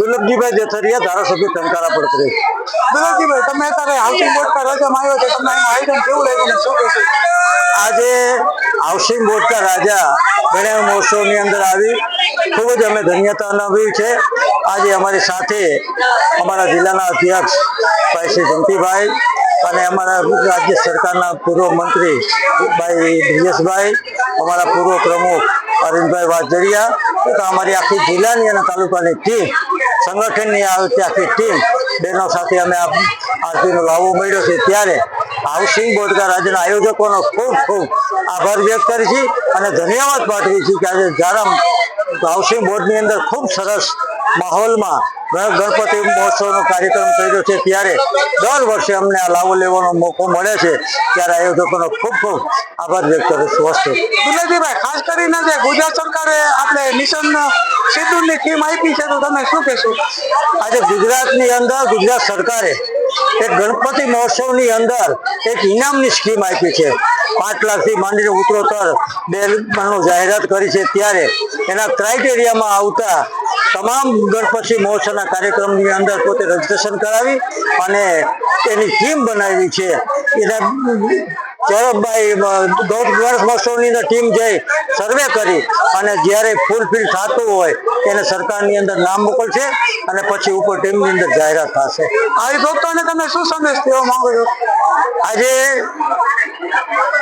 દુર્લભજીભાઈ દેથરિયા, ધારાસભ્ય ટંકારા પડતરી। દુર્લભજીભાઈ, તમે અત્યારે હાઉસિંગ બોર્ડ કા રાજામાં આવ્યો છો, તમને આયોજન કેવું લાગ્યું ને શું કહેશો? આજે હાઉસિંગ બોર્ડ કા રાજા ગણેશ મહોત્સવની અંદર આવી ખૂબ જ અમે ધન્યતા અનુભવી છે। આજે અમારી સાથે અમારા જિલ્લાના અધ્યક્ષ ભાઈ શ્રી જંતીભાઈ અને અમારા રાજ્ય સરકારના પૂર્વ મંત્રી ભાઈ બ્રિજેશભાઈ, અમારા પૂર્વ પ્રમુખ અરવિંદભાઈ વાજડિયા તથા અમારી આખી જિલ્લાની અને તાલુકાની ટીમ, સંગઠનની આખી ટીમ બહેનો સાથે અમે આરતીનો લાવો મળ્યો છે। ત્યારે હાઉસિંગ બોર્ડ કા રાજ્યના આયોજકોનો ખૂબ ખૂબ આભાર વ્યક્ત કરી છે અને ધન્યવાદ પાઠવી છે કે આજે જારામ હાઉસિંગ બોર્ડની અંદર ખૂબ સરસ માહોલમાં ગણપતિ મહોત્સવનો કાર્યક્રમ કર્યો છે। ત્યારે દર વર્ષે અમને આ લાવો લેવાનો મોકો મળે છે, ત્યારે આયોજકોનો ખૂબ ખૂબ આભાર વ્યક્ત કરું છું। વસ્તુ દુર્લભજીભાઈ, ખાસ કરીને જે ગુજરાત સરકારે આપણે મિશન સિંદૂરની થીમ આપી છે, તો તમે શું કહેશો? આજે ગુજરાતની અંદર ગુજરાત સરકારે એક ગણપતિ મહોત્સવની અંદર એક ઇનામની સ્કીમ આપી છે। 5 લાખથી માંડીને ઉત્તરોત્તર 2 લાખની જાહેરાત કરી છે। ત્યારે એના ક્રાઇટેરિયામાં આવતા તમામ ગણપતિ મહોત્સવના કાર્યક્રમની અંદર પોતે રજીસ્ટ્રેશન કરાવી અને એની ટીમ બનાવી છે। એને ચોરભાઈ ગણેશ મહોત્સવની અંદર ટીમ જઈ સર્વે કરી અને જ્યારે ફૂલફિલ થતું હોય એને સરકારની અંદર નામ મોકલશે અને પછી ઉપર ટીમની અંદર જાહેરાત થશે। આવી ભક્તોને તમે શું સંદેશ દેવા માંગો છો? આજે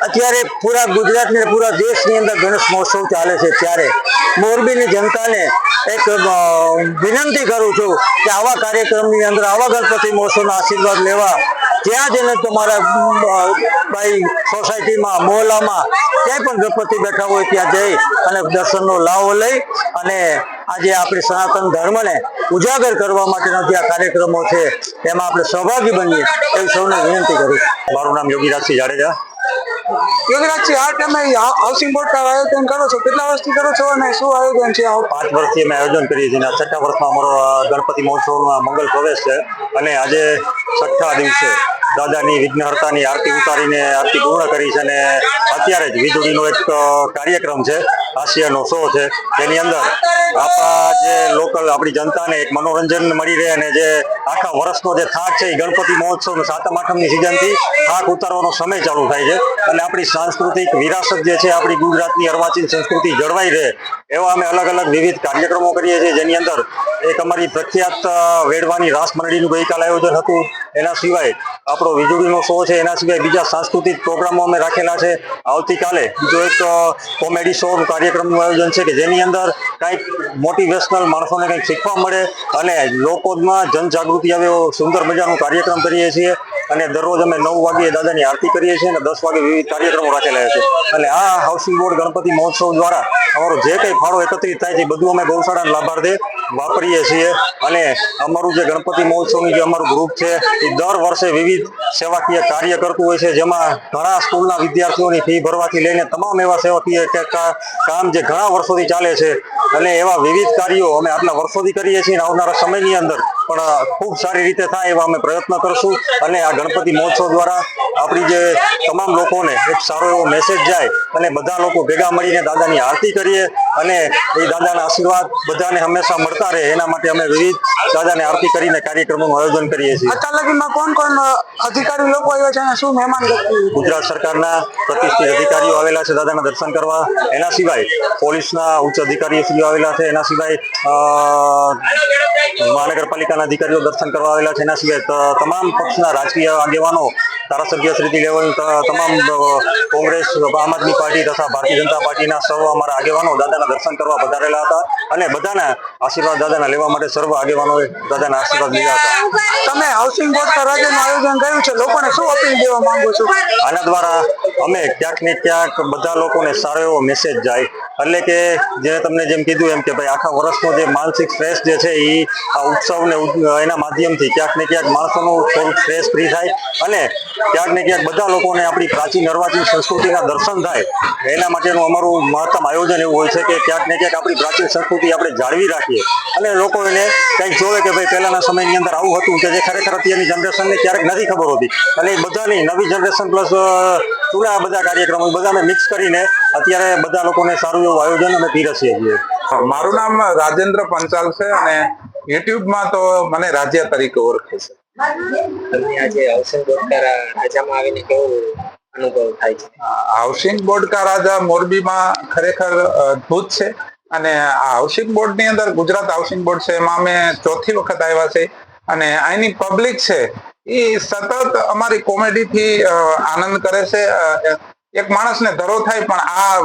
અત્યારે પૂરા ગુજરાતની પૂરા દેશની અંદર ગણેશ મહોત્સવ ચાલે છે, ત્યારે મોરબીની જનતાને એક વિનંતી કરું છું કે આવા કાર્યક્રમની અંદર આવા ગણપતિ મહોત્સવના આશીર્વાદ લેવા જ્યાં જઈને તમારા ભાઈ સોસાયટીમાં, મોહલ્લામાં ક્યાંય પણ ગણપતિ બેઠા હોય ત્યાં જઈ અને દર્શનનો લાવો લઈ અને આજે આપણી સનાતન ધર્મને ઉજાગર કરવા માટેના જે આ કાર્યક્રમો છે એમાં આપણે સહભાગી બનીએ એવી સૌને વિનંતી કરું છું। મારું નામ યોગીરાજસિંહ જાડેજા। યોગીરાજસિંહ, આ તમે હાઉસિંગ બોર્ડ કા આયોજન કરો છો, કેટલા વર્ષથી કરો છો અને શું આયોજન છે? 5 વર્ષથી અમે આયોજન કરીએ છીએ। 6થા વર્ષમાં અમારો ગણપતિ મહોત્સવનો મંગલ પ્રવેશ છે અને આજે 6થા દિવસે દાદાની વિઘ્નહર્તાની આરતી ઉતારીને આરતી પૂર્ણ કરી છે અને અત્યારે જ વીજળીનો એક કાર્યક્રમ છે, હાસ્યનો શો છે, જેની અંદર આપણા જે લોકલ આપણી જનતાને એક મનોરંજન મળી રહે અને જે આખા વર્ષનો જે થાક છે એ ગણપતિ મહોત્સવ 7મ 8મની સિઝનથી થાક ઉતારવાનો સમય ચાલુ થાય છે અને આપણી સાંસ્કૃતિક વિરાસત જે છે, આપણી ગુજરાતની અર્વાચીન સંસ્કૃતિ જળવાઈ રહે એવા અમે અલગ અલગ વિવિધ કાર્યક્રમો કરીએ છીએ। જેની અંદર એક અમારી પ્રખ્યાત વેડવાની રાસ મંડળીનું ગઈકાલ આયોજન હતું, એના સિવાય આપણો વીજળીનો શો છે, એના સિવાય બીજા સાંસ્કૃતિક પ્રોગ્રામો અમે રાખેલા છે। આવતીકાલે બીજો એક કોમેડી શો કાર્યક્રમનું આયોજન છે કે જેની અંદર કંઈક મોટિવેશનલ માણસોને કંઈક શીખવા મળે અને લોકોમાં જનજાગૃતિ આવે એવો સુંદર મજાનો કાર્યક્રમ કરીએ છીએ અને દરરોજ અમે 9 વાગ્યે દાદાની આરતી કરીએ છીએ અને 10 વાગે વિવિધ કાર્યક્રમો રાખેલા છે અને આ હાઉસિંગ બોર્ડ ગણપતિ મહોત્સવ દ્વારા અમારો જે કંઈ ફાળો એકત્રિત થાય છે બધું અમે ગૌશાળાના લાભાર્થે વાપરીએ છીએ અને અમારું જે ગણપતિ મહોત્સવનું જે અમારું ગ્રુપ છે એ દર વર્ષે વિવિધ સેવાકીય કાર્ય કરતું હોય છે, જેમાં ઘણા સ્કૂલના વિદ્યાર્થીઓની ફી ભરવાથી લઈને તમામ એવા સેવાકીય કામ જે ઘણા વર્ષોથી ચાલે છે અને એવા વિવિધ કાર્યો અમે આટલા વર્ષોથી કરીએ છીએ। આવનારા સમયની અંદર પણ ખૂબ સારી રીતે થાય એવા અમે પ્રયત્ન કરશું અને આ ગણપતિ મહોત્સવ દ્વારા આપણી જે તમામ લોકોને એક સારો એવો મેસેજ જાય અને બધા લોકો ભેગા મળીને દાદાની આરતી કરીએ અને એ દાદાના આશીર્વાદ બધાને હંમેશા મળતા રહે એના માટે અમે વિવિધ દાદાને આરતી કરીને કાર્યક્રમોનું આયોજન કરીએ છીએ। અત્યાર લગીમાં કોણ કોણ અધિકારી લોકો આવ્યા છે અને શું મહેમાન ગુજરાત સરકારના પ્રતિષ્ઠિત અધિકારીઓ આવેલા છે દાદાના દર્શન કરવા, એના સિવાય પોલીસના ઉચ્ચ અધિકારીઓ આવેલા છે, એના સિવાય મહાનગરપાલિકાના અધિકારીઓ દર્શન કરવા આવેલા છે, એના સિવાય તમામ પક્ષના રાજકીય આગેવાનો, ધારાસભ્ય શ્રીથી લેવલ તમામ કોંગ્રેસ, આમ આદમી પાર્ટી તથા ભારતીય જનતા પાર્ટીના સૌ અમારા આગેવાનો દાદાના દર્શન કરવા પધારેલા હતા અને બધાના આશીર્વાદ દાદાના લેવા માટે સર્વ આગેવાનોએ દાદાના આશીર્વાદ લીધા હતા। તમે હાઉસિંગ બોર્ડ કા રાજ્યનું આયોજન કર્યું છે, લોકોને શું અપીલ દેવા માંગો છો? આના દ્વારા અમે ક્યાંક ને ક્યાંક બધા લોકોને સારો એવો મેસેજ જાય, એટલે કે જે તમને જેમ કીધું એમ કે ભાઈ આખા વર્ષનો જે માનસિક સ્ટ્રેસ જે છે એ આ ઉત્સવને એના માધ્યમથી ક્યાંક ને ક્યાંક માણસોનું થોડુંક સ્ટ્રેસ ફ્રી થાય અને ક્યાંક ને ક્યાંક બધા લોકોને આપણી પ્રાચીન અર્વાચીન સંસ્કૃતિના દર્શન થાય એના માટેનું અમારું મહત્તમ આયોજન એવું હોય છે કે ક્યાંક ને ક્યાંક આપણી પ્રાચીન સંસ્કૃતિ આપણે જાળવી રાખીએ અને લોકો એને કંઈક જોવે કે ભાઈ પહેલાના સમયની અંદર આવું હતું કે જે ખરેખર અત્યારની જનરેશનને ક્યારેક નથી ખબર હોતી અને એ બધાની નવી જનરેશન પ્લસ જૂના બધા કાર્યક્રમો બધાને મિક્સ કરીને અત્યારે બધા લોકોને સારું એવું આયોજન અમે પીરસીએ છીએ। મારું નામ રાજેન્દ્ર પંચાલ છે અને યુટ્યુબમાં તો મને રાજ્ય તરીકે ઓળખે છે. તમને આજે હાઉસિંગ બોર્ડ રાજામાં આવીને કેવો અનુભવ થાય છે? હાઉસિંગ બોર્ડ કા રાજા મોરબીમાં ખરેખર અદ્ભુત છે. અને આ હાઉસિંગ બોર્ડ ની અંદર ગુજરાત હાઉસિંગ બોર્ડ છે એમાં અમે ચોથી વખત આવ્યા છે. અને અહીંની પબ્લિક છે એ સતત અમારી કોમેડી થી આનંદ કરે છે. એક માણસને ધરો થાય પણ આ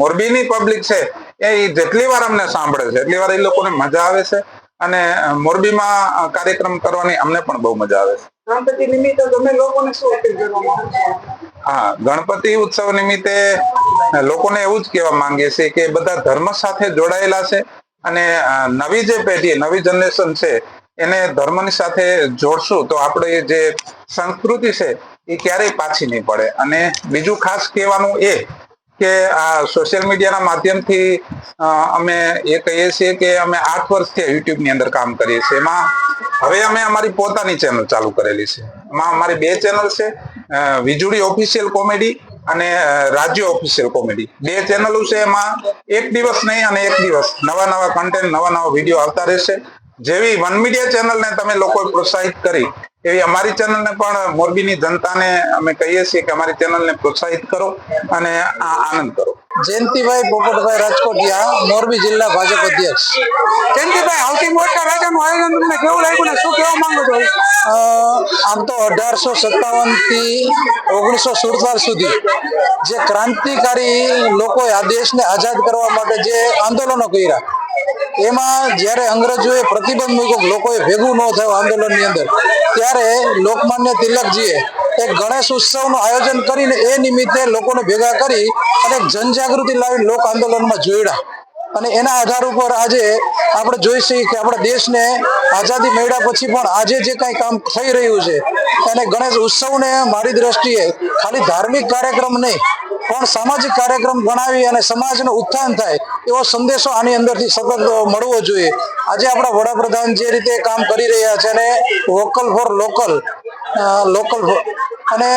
મોરબીની પબ્લિક છે એ જેટલી વાર અમને સાંભળે છે એટલી વાર એ લોકોને મજા આવે છે. અને મોરબીમાં કાર્યક્રમ કરવાની અમને પણ બહુ મજા આવે છે. ગણપતિ નિમિત્તે તમે લોકોને શું અપીલ કરવા માંગો છો? હા, ગણપતિ ઉત્સવ નિમિત્તે લોકોને એવું જ કહેવા માંગીએ છીએ કે બધા ધર્મ સાથે જોડાયેલા છે. અને નવી જે પેઢી નવી જનરેશન છે એને ધર્મની સાથે જોડશું તો આપણે જે સંસ્કૃતિ છે એ ક્યારેય પાછી નહીં પડે. અને બીજું ખાસ કહેવાનું એ કે આ સોશિયલ મીડિયાના માધ્યમથી અમે એ કહીએ છીએ કે અમે 8 વર્ષથી યુટ્યુબ ની અંદર કામ કરીએ છીએ. એમાં હવે અમે અમારી પોતાની ચેનલ ચાલુ કરેલી છે. એમાં અમારી 2 ચેનલ છે, વીજળી ઓફિશિયલ કોમેડી અને રાજ્ય ઓફિશિયલ કોમેડી. 2 ચેનલો છે. એમાં એક દિવસ નહીં અને એક દિવસ નવા કન્ટેન્ટ નવા વિડીયો આવતા રહેશે. જેવી વન મીડિયા ચેનલને તમે લોકોએ પ્રોત્સાહિત કરી એવી અમારી ચેનલને પણ મોરબીની જનતાને અમે કહીએ છીએ કે અમારી ચેનલને પ્રોત્સાહિત કરો અને આનંદ કરો. જયંતિભાઈ પોપટભાઈ રાજકોટિયા, મોરબી જિલ્લા ભાજપ અધ્યક્ષ. જયંતિભાઈ, હાઉસિંગ બોર્ડ રાજાનું આયોજન તમને કેવું લાગ્યું ને શું કહેવા માંગો છો? આમ તો 1857 થી 1947 સુધી જે ક્રાંતિકારી લોકોએ આ દેશને આઝાદ કરવા માટે જે આંદોલનો કર્યા એમાં જ્યારે અંગ્રેજોએ પ્રતિબંધ મૂક્યો, લોકોએ ભેગું ન થયું આંદોલનની અંદર, ત્યારે લોકમાન્ય તિલકજીએ એક ગણેશ ઉત્સવનું આયોજન કરીને એ નિમિત્તે લોકોને ભેગા કરી અને જનજાગૃતિ લાવી લોક આંદોલનમાં જોડ્યા. અને એના આધાર ઉપર આજે આપણે જોઈ શકીએ કે આપણા દેશને આઝાદી મળ્યા પછી પણ આજે જે કાંઈ કામ થઈ રહ્યું છે અને ગણેશ ઉત્સવને મારી દ્રષ્ટિએ ખાલી ધાર્મિક કાર્યક્રમ નહીં પણ સામાજિક કાર્યક્રમ ગણાવી અને સમાજનું ઉત્થાન થાય એવો સંદેશો આની અંદરથી સતત મળવો જોઈએ. આજે આપણા વડાપ્રધાન જે રીતે કામ કરી રહ્યા છે અને વોકલ ફોર લોકલ અને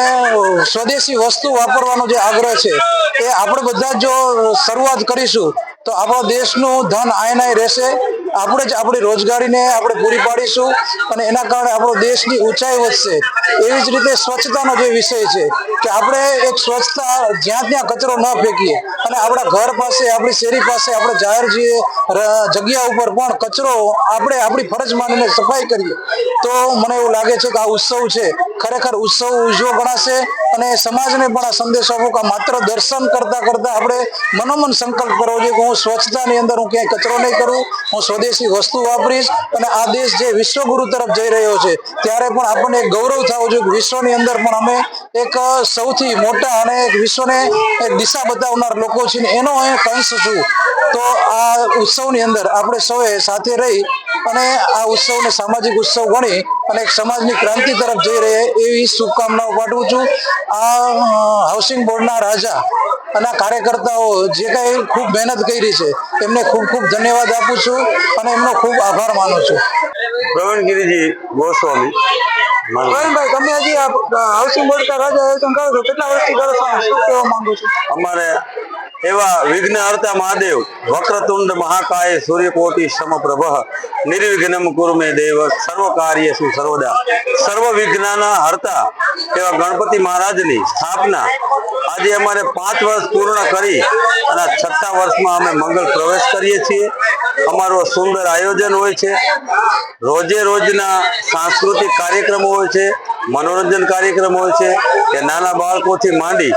સ્વદેશી વસ્તુ વાપરવાનો જે આગ્રહ છે એ આપણે બધા જો શરૂઆત કરીશું તો આપણો દેશનું ધન આયનાય રહેશે. આપણે જ આપણી રોજગારીને આપણે પૂરી પાડીશું અને એના કારણે આપણો દેશની ઊંચાઈ વધશે. એવી જ રીતે સ્વચ્છતાનો જે વિષય છે કે આપણે એક સ્વચ્છતા જ્યાં ત્યાં કચરો ન ફેંકીએ અને આપણા ઘર પાસે, આપણી શેરી પાસે, આપણે જાહેર જે જગ્યા ઉપર પણ કચરો આપણે આપણી ફરજ માનીને સફાઈ કરીએ તો મને એવું લાગે છે કે આ ઉત્સવ છે ખરેખર ઉત્સવ ઉજવો ગણાશે. અને સમાજને પણ આ સંદેશો આપો કે માત્ર દર્શન કરતા આપણે મનોમન સંકલ્પ કરવો જોઈએ કે હું સ્વચ્છતાની અંદર હું ક્યાંય કચરો નહીં કરું, હું સ્વદેશી વસ્તુ વાપરીશ. અને આ દેશ જે વિશ્વગુરુ તરફ જઈ રહ્યો છે ત્યારે પણ આપણને એક ગૌરવ થવું જોઈએ કે વિશ્વની અંદર પણ અમે એક સૌથી મોટા અને એક વિશ્વને એક દિશા બતાવનાર લોકો છીએ એનો એક અંશ છું. તો આ ઉત્સવની અંદર આપણે સૌએ સાથે રહી અને આ ઉત્સવને સામાજિક ઉત્સવ ગણી અને એક સમાજની ક્રાંતિ તરફ જઈ રહે એવી શુભકામનાઓ પાઠવું છું. આ હાઉસિંગ બોર્ડના રાજા અને કાર્યકર્તાઓ જે કંઈ ખૂબ મહેનત કરી છે એમને ખૂબ ધન્યવાદ આપું છું અને એમનો ખૂબ આભાર માનું છું. પ્રવીણગીરીજી ગોસ્વામી. પ્રવીણભાઈ, તમે હજી હાઉસિંગ બોર્ડ રાજા આયોજન કરો છો, કેટલા વર્ષથી કરો છો? શું કહેવા માંગો છો? અમારે એવા વિઘ્નહર્તા મહાદેવ વક્રતુંડ મહાકાય સૂર્યકોટિ સમપ્રભ નિર્વિઘ્નમ કુરુ મે દેવ સર્વ કાર્યેષુ સર્વદા. સર્વ વિઘ્નના હર્તા એવા ગણપતિ મહારાજની સ્થાપના આજે અમારે 5 વર્ષ પૂર્ણ કરી અને 6થા વર્ષમાં અમે મંગળ પ્રવેશ કરીએ છીએ. અમારું સુંદર આયોજન હોય છે. રોજે રોજના સાંસ્કૃતિક કાર્યક્રમો હોય છે, મનોરંજન કાર્યક્રમ હોય છે કે નાના બાળકોથી માંડી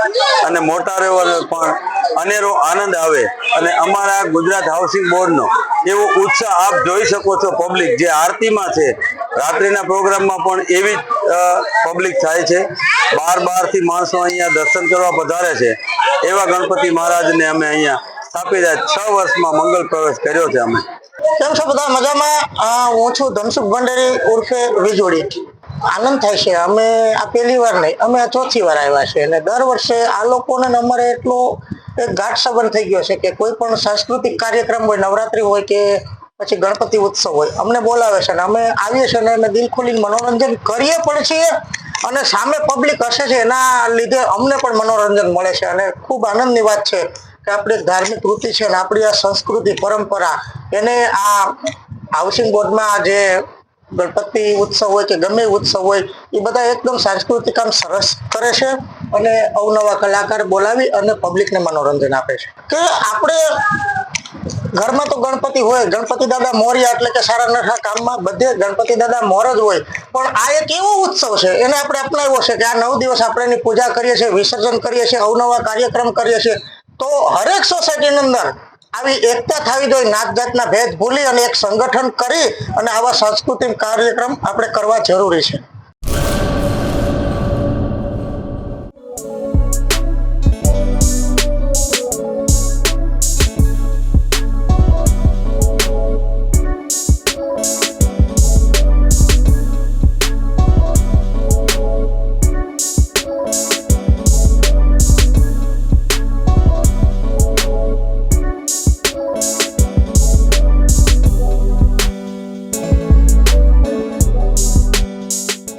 અને મોટાઓને પણ અનેરો આનંદ આવે. અને અમારા ગુજરાત હાઉસિંગ બોર્ડનો એવો ઉત્સાહ આપ જોઈ શકો છો. પબ્લિક જે આરતીમાં છે, રાત્રિના પ્રોગ્રામમાં પણ એવી પબ્લિક થાય છે. બહારથી માણસો અહીંયા દર્શન કરવા પધારે છે. એવા ગણપતિ મહારાજને અમે અહીંયા સ્થાપિત 6 વર્ષમાં મંગળ પ્રવેશ કર્યો છે. અમે કેમ છો બધા? મજામાં? હું છું ધનસુખ ભંડારી ઉર્ફે વીજળી. આનંદ થાય છે. અમે આ પહેલી વાર નહીં, અમે આ ચોથી વાર આવ્યા છે અને દર વર્ષે આ લોકોને અમારે એટલો એક ગાઢ સંબંધ થઈ ગયો છે કે કોઈ પણ સાંસ્કૃતિક કાર્યક્રમ હોય, નવરાત્રી હોય કે પછી ગણપતિ ઉત્સવ હોય, અમને બોલાવે છે અને અમે આવીએ છીએ અને અમે દિલ ખોલીને મનોરંજન કરીએ પણ છીએ અને સામે પબ્લિક હશે છે એના લીધે અમને પણ મનોરંજન મળે છે. અને ખૂબ આનંદની વાત છે કે આપણી ધાર્મિક વૃત્તિ છે અને આપણી આ સંસ્કૃતિ પરંપરા એને આ હાઉસિંગ બોર્ડમાં જે ગણપતિ ઉત્સવ હોય કે ગમે એ ઉત્સવ હોય એ બધા એકદમ સાંસ્કૃતિક કામ સરસ કરે છે અને અવનવા કલાકાર બોલાવી અને પબ્લિકને મનોરંજન આપે છે કે આપણે ઘરમાં તો ગણપતિ હોય, ગણપતિ દાદા મોર્યા એટલે કે સારા નઠા કામમાં બધે ગણપતિ દાદા મોર જ હોય, પણ આ એક એવો ઉત્સવ છે એને આપણે અપનાવ્યો છે કે આ 9 દિવસ આપણે એની પૂજા કરીએ છીએ, વિસર્જન કરીએ છીએ, અવનવા કાર્યક્રમ કરીએ છીએ. તો હરેક સોસાયટીની અંદર આવી એકતા થવી જોઈએ, નાત જાતના ભેદ ભૂલી અને એક સંગઠન કરી અને આવા સાંસ્કૃતિક કાર્યક્રમ આપણે કરવા જરૂરી છે.